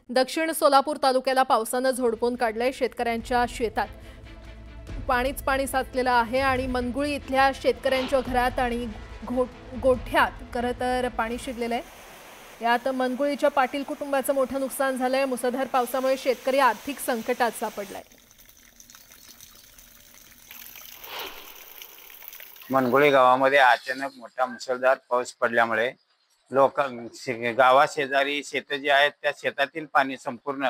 दक्षिण सोलापूर तालुक्याला पावसानं झोडपून काढलंय। शेतकऱ्यांच्या शेतात पाणीच पाणी साचलेलं आहे आणि मनगुळी इथल्या शेतकऱ्यांच्या घरात आणि गोठ्यात खरं तर पाणी शिरलेलं आहे। यात मनगुळीच्या पाटील कुटुंबाचं मोठं नुकसान झालंय। मुसळधार पावसामुळे शेतकरी आर्थिक संकटात सापडलाय। मनगुळी गावामध्ये अचानक मोठा मुसळधार पाऊस पडल्यामुळे गावा शेजारी शेत जी आहेत त्या शेतातील पाणी संपूर्ण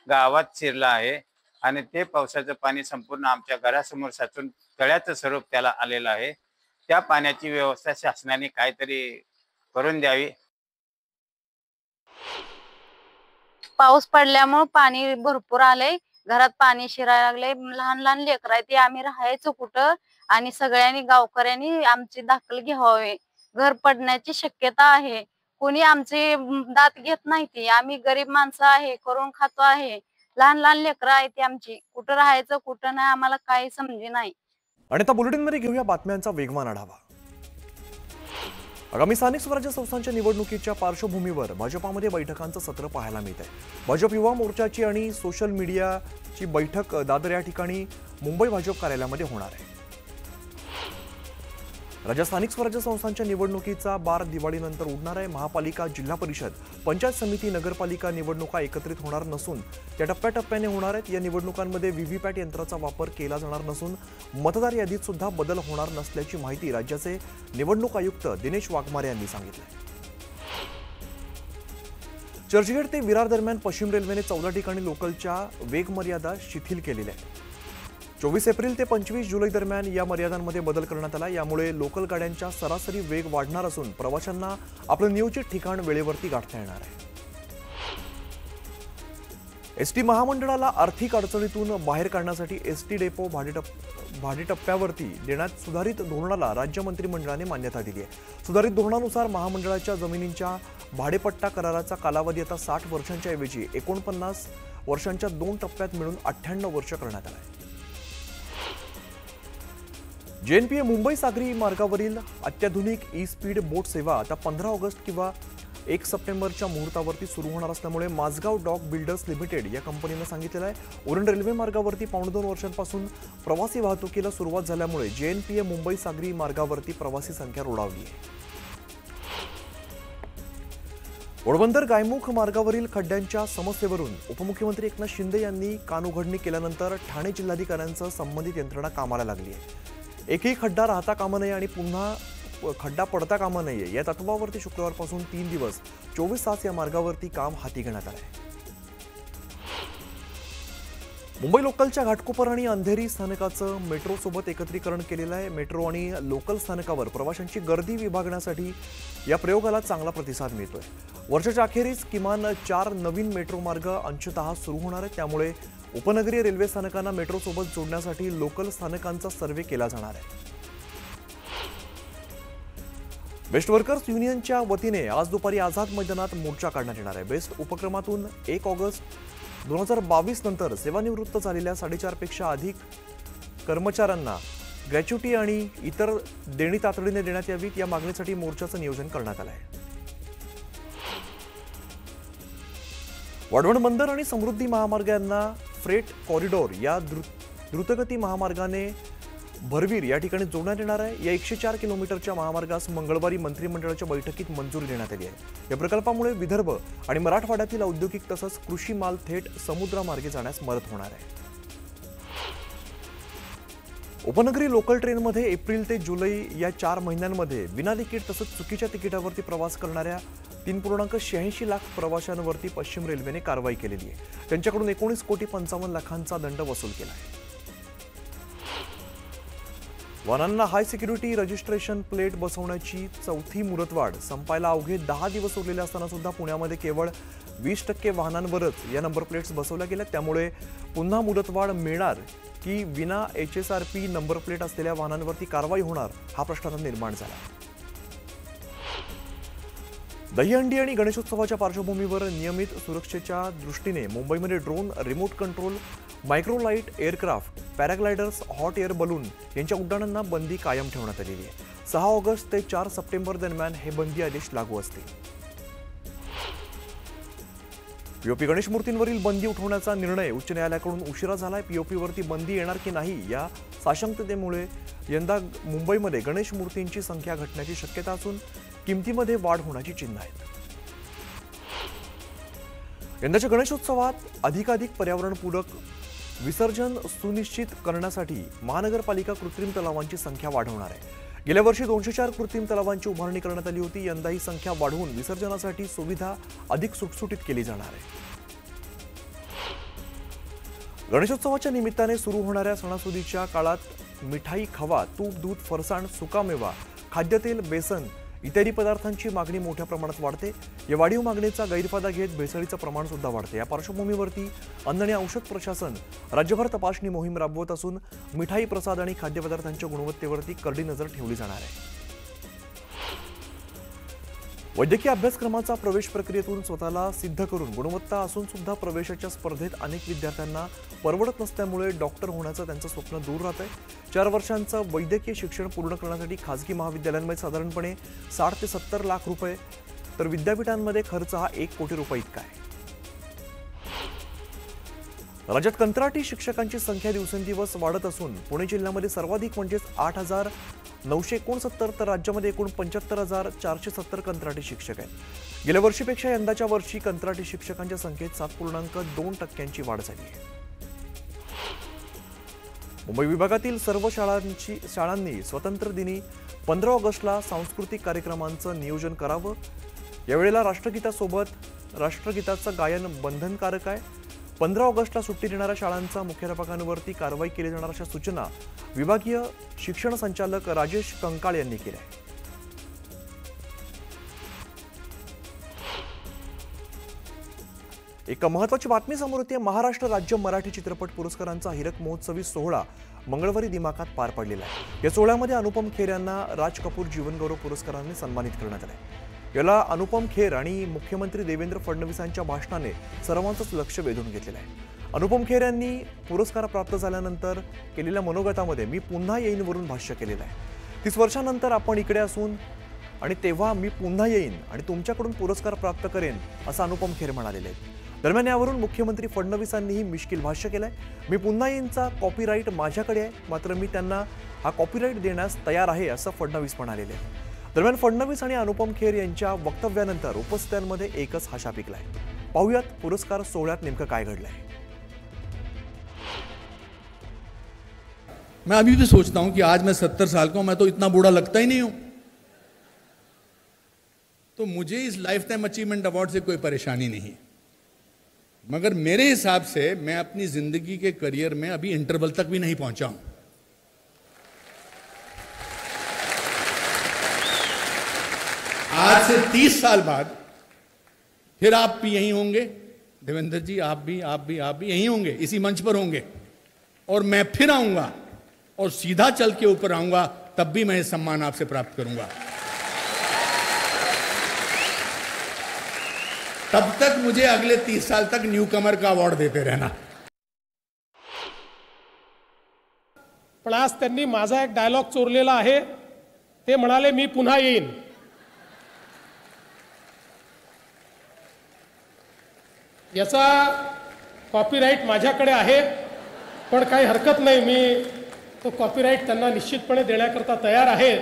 गावात शिरलं आहे आणि ते पावसाचं पाणी संपूर्ण आमच्या घरासमोर साचून तळ्याचं स्वरूप त्याला आलेलं आहे। त्या पाण्याची व्यवस्था शासनाने काहीतरी करून द्यावी। पाऊस पडल्यामुळे पाणी भरपूर आले, घरात पाणी शिरायला लागले। लहान लहान लेकरं आहेत, ते आम्ही राहायचं कुठं आणि सगळ्यांनी गावकऱ्यांनी आमची दखल घ्यावी। घर पडण्याची शक्यता आहे, कोणी आमचे दात घेत नाही। ती आम्ही गरीब माणसं आहे, करून खातो आहे। लहान लहान लेकरं आहेत, ती आमची कुठं राहायचं कुठं नाही आम्हाला काही समजे नाही। आणि आता बुलेटिनमध्ये घेऊया बातम्यांचा वेगवान आढावा। आगामी स्थानिक स्वराज्य संस्थांच्या निवडणुकीच्या पार्श्वभूमीवर भाजपामध्ये बैठकांचं सत्र पाहायला मिळत आहे। भाजप युवा मोर्चाची आणि सोशल मीडियाची बैठक दादर या ठिकाणी मुंबई भाजप कार्यालयामध्ये होणार आहे। राज्य स्थानिक स्वराज्य संस्थांच्या निवडणुकीचा बार दिवाळीनंतर उडणार आहे। महापालिका, जिल्हा परिषद, पंचायत समिती, नगरपालिका निवडणुका एकत्रित होणार नसून त्या टप्प्याटप्प्याने होणार आहेत। या निवडणुकांमध्ये व्हीव्हीपॅट यंत्राचा वापर केला जाणार नसून मतदार यादीत सुद्धा बदल होणार नसल्याची माहिती राज्याचे निवडणूक आयुक्त दिनेश वाघमारे यांनी सांगितलं। चर्चगेट ते विरार दरम्यान पश्चिम रेल्वेने 14 ठिकाणी लोकलच्या वेग मर्यादा शिथिल केलेल्या आहेत। 24 एप्रिल ते 25 जुलै दरम्यान या मर्यादांमध्ये बदल करण्यात आला। यामुळे लोकल गाड्यांचा सरासरी वेग वाढणार असून प्रवाशांना आपलं नियोजित ठिकाण वेळेवरती गाठता येणार आहे। एसटी महामंडळाला आर्थिक अडचणीतून बाहेर काढण्यासाठी एसटी डेपो भाडेटप्प्यावरती देण्यात सुधारित धोरणाला राज्य मंत्रिमंडळाने मान्यता दिली आहे। सुधारित धोरणानुसार महामंडळाच्या जमिनींच्या भाडेपट्टा कराराचा कालावधी आता 60 वर्षांच्या ऐवजी 49 वर्षांच्या 2 टप्प्यात मिळून 98 वर्ष करण्यात आला आहे। JNPA मुंबई सागरी मार्गावरील अत्याधुनिक ई-स्पीड बोट सेवा आता 15 ऑगस्ट किंवा 1 सप्टेंबरच्या मुहूर्तावरती सुरू होणार असल्यामुळे माझगाव डॉक बिल्डर्स लिमिटेड या कंपनीनं सांगितलेलं आहे। उरण रेल्वे मार्गावरती 2.5 वर्षांपासून प्रवासी वाहतुकीला सुरुवात झाल्यामुळे JNPA मुंबई सागरी मार्गावरती प्रवासी संख्या रोडावली आहे। ओळवंदर गायमुख मार्गावरील खड्ड्यांच्या समस्येवरून उपमुख्यमंत्री एकनाथ शिंदे यांनी कानउघडणी केल्यानंतर ठाणे जिल्हाधिकाऱ्यांसह संबंधित यंत्रणा कामाला लागली आहे। एकही खड्डा राहता कामा नये आणि पुन्हा खड्डा पडता कामा नये या तत्वावरती शुक्रवारपासून 3 दिवस 24 तास या मार्गावरती काम हाती घेण्यात आले आहे। मुंबई लोकलच्या घाटकोपर आणि अंधेरी स्थानकाचं मेट्रो सोबत एकत्रीकरण केलेलं आहे। मेट्रो आणि लोकल स्थानकावर प्रवाशांची गर्दी विभागण्यासाठी या प्रयोगाला चांगला प्रतिसाद मिळतोय। वर्षाच्या अखेरीस किमान 4 नवीन मेट्रो मार्ग अंशतः सुरू होणार आहेत। त्यामुळे उपनगरीय रेल्वे स्थानकांना मेट्रो सोबत जोडण्यासाठी लोकल स्थानकांचा सर्व्हे केला जाणार आहे। बेस्ट वर्कर्स युनियनच्या वतीने आज दुपारी आझाद मैदानात मोर्चा काढण्यात येणार आहे। बेस्ट उपक्रमातून 1 ऑगस्ट 2022 नंतर सेवानिवृत्त झालेल्या 4.5 पेक्षा अधिक कर्मचाऱ्यांना ग्रॅच्युटी आणि इतर देणी तातडीने देण्यात यावीत या मागणीसाठी मोर्चाचं नियोजन करण्यात आलं आहे। वाढवण बंदर आणि समृद्धी महामार्गांना फ्रेट कॉरिडॉर या द्रुतगती महामार्गाने भरवीर या ठिकाणी जोडण्यात येणार आहे। या 104 किलोमीटरच्या महामार्गास मंगळवारी मंत्रिमंडळाच्या बैठकीत मंजुरी देण्यात आली आहे। या प्रकल्पामुळे विदर्भ आणि मराठवाड्यातील औद्योगिक तसंच कृषी माल थेट समुद्रामार्गे जाण्यास मदत होणार आहे। उपनगरी लोकल ट्रेनमध्ये एप्रिल ते जुलै या 4 महिन्यांमध्ये विना तिकीट तसंच चुकीच्या तिकिटावरती प्रवास करणाऱ्या 3.86 लाख प्रवाशांवरती पश्चिम रेल्वेने कारवाई केलेली आहे। त्यांच्याकडून 19,55,00,000चा दंड वसूल केला आहे। वाहनांना हाय सिक्युरिटी रजिस्ट्रेशन प्लेट बसवण्याची 4थी मुदतवाढ संपायला अवघे 10 दिवस उरलेले असताना सुद्धा पुण्यामध्ये केवळ 20% वाहनांवरच या नंबर प्लेट्स बसवल्या गेल्या। त्यामुळे पुन्हा मुदतवाढ मिळणार की विना HSRP नंबर प्लेट असलेल्या वाहनांवरती कारवाई होणार हा प्रश्न आता निर्माण झाला। दहीहंडी आणि गणेशोत्सवाच्या पार्श्वभूमीवर नियमित सुरक्षेच्या दृष्टीने मुंबईमध्ये drone, remote control, microlight aircraft, paragliders, hot air balloon यांच्या उड्डाणांना बंदी कायम ठेवण्यात आलेली आहे। 6 ऑगस्ट ते 4 सप्टेंबर दरम्यान हे बंदी आदेश लागू असतील। पीओपी गणेश मूर्तींवरील बंदी उठवण्याचा निर्णय उच्च न्यायालयाकडून उशिरा झालाय. पीओपीवरती बंदी येणार की नाही या साशंकतेमुळे यंदा मुंबईमध्ये गणेश मूर्तींची संख्या घटण्याची शक्यता असून किमतीमध्ये वाढ होण्याची चिन्ह आहेत. यंदाच्या गणेशोत्सवात अधिकाधिक पर्यावरणपूरक विसर्जन सुनिश्चित करण्यासाठी महानगरपालिका कृत्रिम तलावांची संख्या वाढवणार आहे. गेल्या वर्षी 204 कृत्रिम तलावांची उभारणी करण्यात आली होती. यंदा ही संख्या वाढवून विसर्जनासाठी सुविधा अधिक सुटसुटीत केली जाणार आहे. गणेशोत्सवाच्या निमित्ताने सुरू होणाऱ्या सणासुदीच्या काळात मिठाई, खवा, तूप, दूध, फरसाण, सुकामेवा, खाद्यतेल, बेसन इत्यादी पदार्थांची मागणी मोठ्या प्रमाणात वाढते. या वाढीव मागणीचा गैरफायदा घेत भेसळीचं प्रमाण सुद्धा वाढते. या पार्श्वभूमीवरती अन्न आणि औषध प्रशासन राज्यभर तपासणी मोहीम राबवत असून मिठाई, प्रसाद आणि खाद्यपदार्थांच्या गुणवत्तेवरती करडी नजर ठेवली जाणार आहे. वैद्यकीय अभ्यासक्रमाचा प्रवेश प्रक्रियेतून स्वतःला सिद्ध करून गुणवत्ता असून सुद्धा प्रवेशाच्या स्पर्धेत अनेक विद्यार्थ्यांना परवडत नसल्यामुळे डॉक्टर होण्याचं त्यांचं स्वप्न दूर राहत आहे. 4 वर्षांचं वैद्यकीय शिक्षण पूर्ण करण्यासाठी खासगी महाविद्यालयांमध्ये साधारणपणे 60 ते 70 लाख रुपये तर विद्यापीठांमध्ये खर्च हा 1 कोटी रुपये इतका आहे. राज्यात कंत्राटी शिक्षकांची संख्या दिवसेंदिवस वाढत असून पुणे जिल्ह्यामध्ये सर्वाधिक म्हणजेच 8,969 तर राज्यामध्ये एकूण 75,470 कंत्राटी शिक्षक आहेत. गेल्या वर्षीपेक्षा यंदाच्या वर्षी कंत्राटी शिक्षकांच्या संख्येत 7.2% वाढ झाली आहे. मुंबई विभागातील सर्व शाळांनी स्वातंत्र्य दिनी 15 ऑगस्टला सांस्कृतिक कार्यक्रमांचं नियोजन करावं. यावेळेला राष्ट्रगीतासोबत राष्ट्रगीताचं गायन बंधनकारक आहे. 15 ऑगस्टला सुट्टी देणाऱ्या शाळांचा मुख्याध्यापकांवरती कारवाई केली जाणार अशा सूचना विभागीय शिक्षण संचालक राजेश कंकाळ यांनी केल्या. एक महत्त्वाची बातमी समोर येते. महाराष्ट्र राज्य मराठी चित्रपट पुरस्कारांचा हिरक महोत्सवी सोहळा मंगळवारी दिमाखात पार पडलेला आहे. या सोहळ्यामध्ये अनुपम खेर यांना राज कपूर जीवनगौरव पुरस्काराने सन्मानित करण्यात आले. याला अनुपम खेर आणि मुख्यमंत्री देवेंद्र फडणवीसांच्या भाषणाने सर्वांचंच लक्ष वेधून घेतलेलं आहे. अनुपम खेर यांनी पुरस्कार प्राप्त झाल्यानंतर केलेल्या मनोगतामध्ये मी पुन्हा येईन वरून भाष्य केलेलं आहे. 30 वर्षांनंतर आपण इकडे असून आणि तेव्हा मी पुन्हा येईन आणि तुमच्याकडून पुरस्कार प्राप्त करेन असं अनुपम खेर म्हणालेले आहेत. दरम्यान यावरून मुख्यमंत्री फडणवीसांनीही मिश्किल भाष्य केलंय. मी पुन्हा येईनचा कॉपीराईट माझ्याकडे आहे, मात्र मी त्यांना हा कॉपीराईट देण्यास तयार आहे असं फडणवीस म्हणालेले आहे. दरम्यान फडणवीस आणि अनुपम खेर यांच्या वक्तव्यानंतर उपस्थितांमध्ये एकच हशा पिकलाय. पाहूयात पुरस्कार सोहळ्यात नेमकं काय घडलंय. मैं अभी भी सोचता हूं कि आज मैं 70 साल का हूं, मैं तो इतना बूढ़ा लगता ही नहीं हूं. तो मुझे इस लाइफ टाइम अचीवमेंट अवार्ड से कोई परेशानी नहीं, मगर मेरे हिसाब से मैं अपनी जिंदगी के करियर में अभी इंटरवल तक भी नहीं पहुंचा हूं. आज से 30 साल बाद फिर आप भी यहीं होंगे, देवेंद्र जी, आप भी यहीं होंगे, इसी मंच पर होंगे, और मैं फिर आऊंगा और सीधा चल के ऊपर आऊंगा, तब भी मैं सम्मान आपसे प्राप्त करूंगा. तब तक मुझे अगले 30 साल तक न्यू कमर का अवॉर्ड देते रहना. पण आज त्यांनी माझा एक डायलॉग चोरलेला आहे. ते म्हणाले मी पुन्हा येईन. याचा कॉपीराईट माझ्याकडे आहे, पण काही हरकत नाही, मी तो कॉपीराईट त्यांना निश्चितपणे देण्याकरता तयार आहे.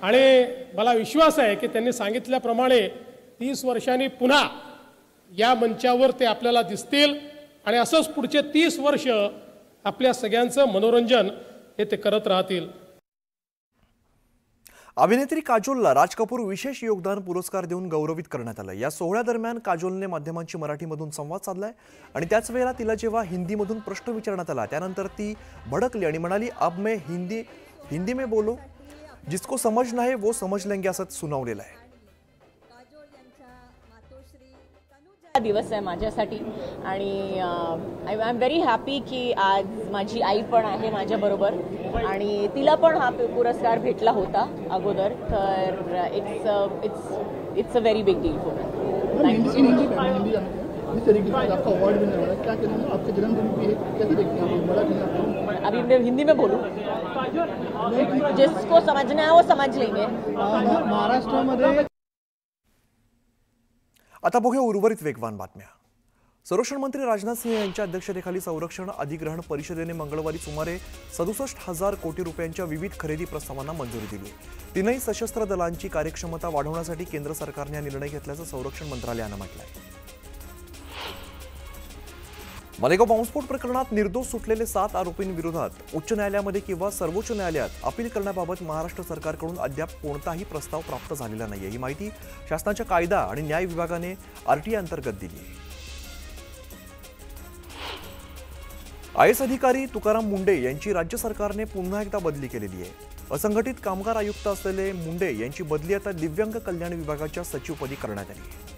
आणि मला विश्वास आहे की त्यांनी सांगितल्याप्रमाणे 30 वर्षांनी पुन्हा या मंचावर ते आपल्याला दिसतील आणि असंच पुढचे 30 वर्ष आपल्या सगळ्यांचं मनोरंजन हे ते करत राहतील. अभिनेत्री काजोलला राज कपूर विशेष योगदान पुरस्कार देऊन गौरवित करण्यात आलं. या सोहळ्यादरम्यान काजोलने माध्यमांशी मराठीमधून संवाद साधलाय आणि त्याच वेळेला तिला जेव्हा हिंदीमधून प्रश्न विचारण्यात आला त्यानंतर ती भडकली आणि म्हणाली, अब मैं हिंदी में बोलो, जिसको समझना है वो समझ लेंगे असं सुनावलेलं आहे. दिवस आहे माझ्यासाठी आणि आय एम व्हेरी हॅपी की आज माझी आई पण आहे माझ्याबरोबर आणि तिला पण हा पुरस्कार भेटला होता अगोदर, तर it's a very big deal for अभी मैं हिंदी में बोलूं, जिसको समझना है वो समझ लेंगे. आता बघूया उर्वरित वेगवान बातम्या. संरक्षण मंत्री राजनाथ सिंह यांच्या अध्यक्षतेखाली संरक्षण अधिग्रहण परिषदेने मंगळवारी सुमारे 67,000 कोटी रुपयांच्या विविध खरेदी प्रस्तावांना मंजुरी दिली. तीनही सशस्त्र दलांची कार्यक्षमता वाढवण्यासाठी केंद्र सरकारने हा निर्णय घेतल्याचं संरक्षण मंत्रालयानं म्हटलंय. मालेगाव बॉम्बस्फोट प्रकरणात निर्दोष सुटलेले 7 आरोपींविरोधात उच्च न्यायालयामध्ये किंवा सर्वोच्च न्यायालयात अपील करण्याबाबत महाराष्ट्र सरकारकडून अद्याप कोणताही प्रस्ताव प्राप्त झालेला नाहीये. ही माहिती शासनाच्या कायदा आणि न्याय विभागाने आरटीआय अंतर्गत दिली आहे. आयएस अधिकारी तुकाराम मुंडे यांची राज्य सरकारने पुन्हा एकदा बदली केलेली आहे. असंघटित कामगार आयुक्त असलेले मुंडे यांची बदली आता दिव्यांग कल्याण विभागाच्या सचिवपदी करण्यात आली आहे.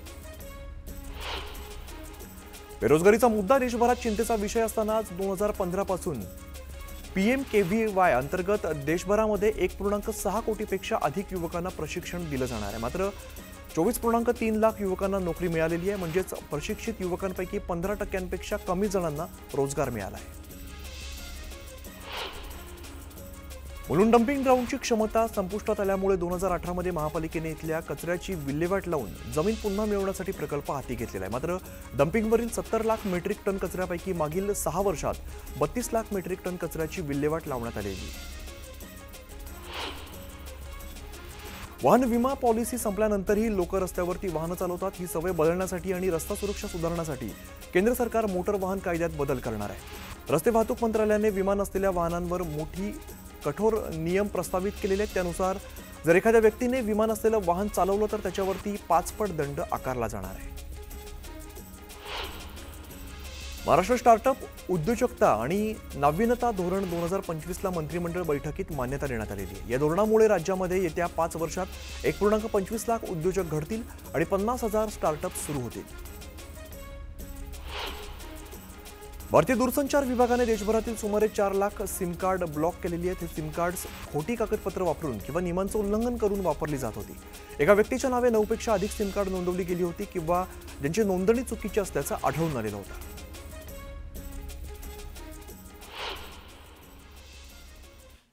बेरोजगारीचा मुद्दा देशभरात चिंतेचा विषय असतानाच 2015 पासून PMKVY अंतर्गत देशभरामध्ये 1.6 कोटीपेक्षा अधिक युवकांना प्रशिक्षण दिलं जाणार आहे. मात्र 24.3 लाख युवकांना नोकरी मिळालेली आहे. म्हणजेच प्रशिक्षित युवकांपैकी 15% कमी जणांना रोजगार मिळाला आहे. मुलुंड डम्पिंग ग्राउंडची क्षमता संपुष्टात आल्यामुळे 2018 मध्ये महापालिकेने इथल्या कचऱ्याची विल्हेवाट लावून जमीन पुन्हा मिळवण्यासाठी प्रकल्प हाती घेतलेला आहे. मात्र डम्पिंगवरील 70 लाख मेट्रिक टन कचऱ्यापैकी मागील 6 वर्षात 32 लाख मेट्रिक टन कचऱ्याची विल्हेवाट लावण्यात आलेली आहे. वाहन विमा पॉलिसी संपल्यानंतरही लोक रस्त्यावरती वाहनं चालवतात. ही सवय बदलण्यासाठी आणि रस्ता सुरक्षा सुधारण्यासाठी केंद्र सरकार मोटर वाहन कायद्यात बदल करणार आहे. रस्ते वाहतूक मंत्रालयाने विमा नसलेल्या वाहनांवर मोठी कठोर नियम प्रस्तावित केलेले आहेत. त्यानुसार जर एखाद्या व्यक्तीने विमा नसलेलं वाहन चालवलं तर त्याच्यावरती 5 पट दंड आकारला जाणार आहे. महाराष्ट्र स्टार्टअप उद्योजकता आणि नाविन्यता धोरण 2025ला मंत्रिमंडळ बैठकीत मान्यता देण्यात आलेली आहे. या धोरणामुळे राज्यामध्ये येत्या 5 वर्षात 1.25 लाख उद्योजक घडतील आणि 50,000 स्टार्टअप सुरू होतील. भारतीय दूरसंचार विभागाने देशभरातील सुमारे 4 लाख सिम कार्ड ब्लॉक केलेली आहेत. हे सिम कार्ड्स खोटी कागदपत्र वापरून किंवा नियमांचं उल्लंघन करून वापरली जात होती. एका व्यक्तीच्या नावे 9 पेक्षा अधिक सिम कार्ड नोंदवली गेली होती किंवा ज्यांची नोंदणी चुकीची असल्याचं आढळून आलेलं होतं.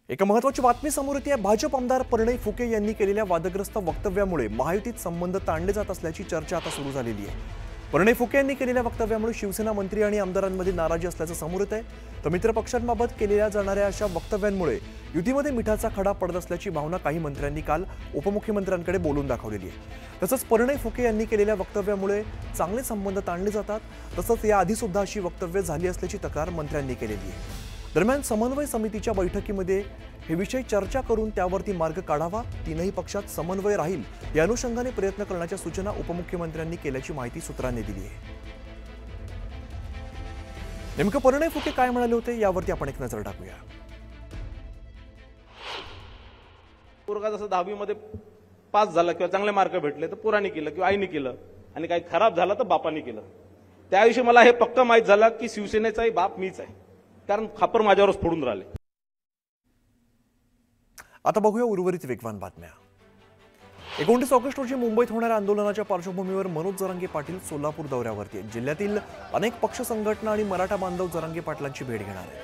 एक महत्त्वाची बातमी समोर येते. भाजप आमदार प्रणय फुके यांनी केलेल्या वादग्रस्त वक्तव्यामुळे महायुतीत संबंध ताणले जात असल्याची चर्चा आता सुरू झालेली आहे. प्रणय फुके यांनी केलेल्या वक्तव्यामुळे शिवसेना मंत्री आणि आमदारांमध्ये नाराजी असल्याचं समोर येत आहे. तर मित्रपक्षांबाबत केलेल्या जाणाऱ्या अशा वक्तव्यांमुळे युतीमध्ये मिठाचा खडा पडत असल्याची भावना काही मंत्र्यांनी काल उपमुख्यमंत्र्यांकडे बोलून दाखवलेली आहे. तसंच प्रणय फुके यांनी केलेल्या वक्तव्यामुळे चांगले संबंध ताणले जातात. तसंच याआधी सुद्धा अशी वक्तव्य झाली असल्याची तक्रार मंत्र्यांनी केलेली आहे. दरम्यान समन्वय समितीच्या बैठकीमध्ये हे विषय चर्चा करून त्यावरती मार्ग काढावा. तीनही पक्षात समन्वय राहील या अनुषंगाने प्रयत्न करण्याच्या सूचना उपमुख्यमंत्र्यांनी केल्याची माहिती सूत्रांनी दिली आहे. नेमकं प्रणय फुके काय म्हणाले होते यावरती आपण एक नजर टाकूया. पोरगा जसं 10वी मध्ये पास झाला किंवा चांगले मार्क भेटले तर पोराने केलं किंवा आईने केलं आणि काही खराब झालं तर बापाने केलं. त्याविषयी मला हे पक्का माहीत झालं की शिवसेनेचाही बाप मीच आहे, कारण खापर माझ्यावरच फोडून राहिले. आता बघूया उर्वरित वेगवान बातम्या. 29 ऑगस्ट रोजी मुंबईत होणाऱ्या आंदोलनाच्या पार्श्वभूमीवर मनोज जरांगे पाटील सोलापूर दौऱ्यावरती आहेत. जिल्ह्यातील अनेक पक्ष संघटना आणि मराठा बांधव जरांगे पाटलांची भेट घेणार आहेत.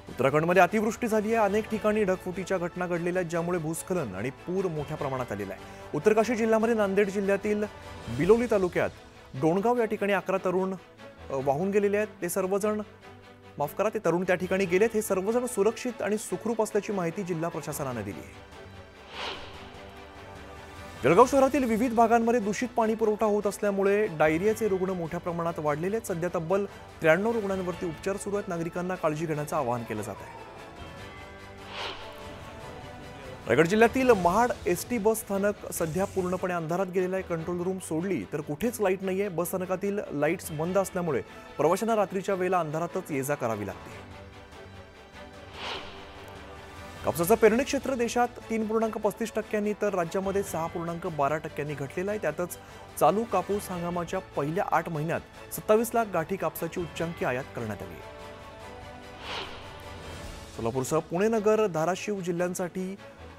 उत्तराखंडमध्ये अतिवृष्टी झाली आहे. अनेक ठिकाणी ढगफुटीच्या घटना घडलेल्या आहेत, ज्यामुळे भूस्खलन आणि पूर मोठ्या प्रमाणात आलेला आहे. उत्तरकाशी जिल्ह्यामध्ये नांदेड जिल्ह्यातील बिलोली तालुक्यात डोणगाव या ठिकाणी 11 तरुण वाहून गेलेले आहेत. ते तरुण त्या ठिकाणी गेलेत. हे सर्वजण सुरक्षित आणि सुखरूप असल्याची माहिती जिल्हा प्रशासनाने दिली आहे. जळगाव शहरातील विविध भागांमध्ये दूषित पाणी पुरवठा होत असल्यामुळे डायरियाचे रुग्ण मोठ्या प्रमाणात वाढलेले आहेत. सध्या तब्बल 93 रुग्णांवरती उपचार सुरू आहेत. नागरिकांना काळजी घेण्याचं आवाहन केलं जात आहे. रायगड जिल्ह्यातील महाड एसटी बस स्थानक सध्या पूर्णपणे अंधारात गेलेलं आहे. कंट्रोल रूम सोडली तर कुठेच लाईट नाहीये. बस स्थानकातील लाईट्स बंद असल्यामुळे प्रवाशांना रात्रीच्या वेळेला अंधारातच ये जा करावी लागते. कापसाचं पेरणी क्षेत्र देशात 3.35% तर राज्यामध्ये 6.12% घटलेलं आहे. त्यातच चालू कापूस हंगामाच्या पहिल्या 8 महिन्यात 27 लाख गाठी कापसाची उच्चांकी आयात करण्यात आली. सोलापूरसह पुणे, नगर, धाराशिव जिल्ह्यांसाठी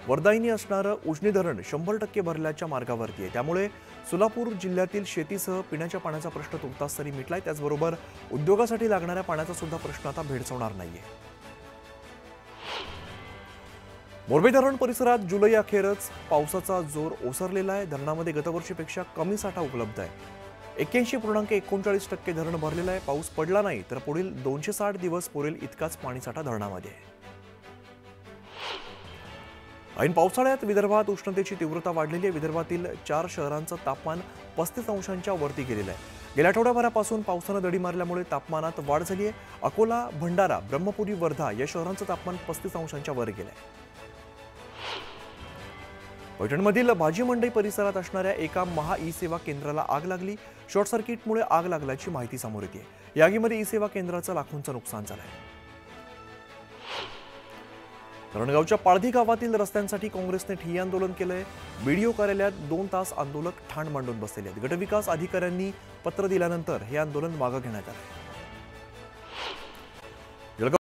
वरदायिनी असणारं उजनी धरण 100% भरल्याच्या मार्गावरती आहे. त्यामुळे सोलापूर जिल्ह्यातील शेतीसह पिण्याच्या पाण्याचा प्रश्न तुर्तास तरी मिटलाय. त्याचबरोबर उद्योगासाठी लागणाऱ्या पाण्याचा सुद्धा प्रश्न आता भेडसावणार नाहीये. मोरबी धरण परिसरात जुलै अखेरच पावसाचा जोर ओसरलेला आहे. धरणामध्ये गतवर्षीपेक्षा कमी साठा उपलब्ध आहे. 81.39% धरण भरलेलं आहे. पाऊस पडला नाही तर पुढील 260 दिवस पुरेल इतकाच पाणीसाठा धरणामध्ये आहे. ऐन पावसाळ्यात विदर्भात उष्णतेची तीव्रता वाढलेली आहे. विदर्भातील 4 शहरांचं तापमान 35 अंशांच्या वरती गेलेलं आहे. गेल्या आठवड्याभरापासून पावसानं दडी मारल्यामुळे तापमानात वाढ झाली आहे. अकोला, भंडारा, ब्रह्मपुरी, वर्धा या शहरांचं तापमान 35 अंशांच्या वर गेलंय. पैठणमधील भाजी मंडई परिसरात असणाऱ्या एका महा ई सेवा केंद्राला आग लागली. शॉर्ट सर्किटमुळे आग लागल्याची माहिती समोर येते. या आगीमध्ये ई सेवा केंद्राचं लाखोंचं नुकसान झालंय. धरणगावच्या पाळधी गावातील रस्त्यांसाठी काँग्रेसने ठिय्या आंदोलन केलंय. बीडीओ कार्यालयात 2 तास आंदोलक ठाण मांडून बसलेले आहेत. गटविकास अधिकाऱ्यांनी पत्र दिल्यानंतर हे आंदोलन मागे घेण्यात आलं.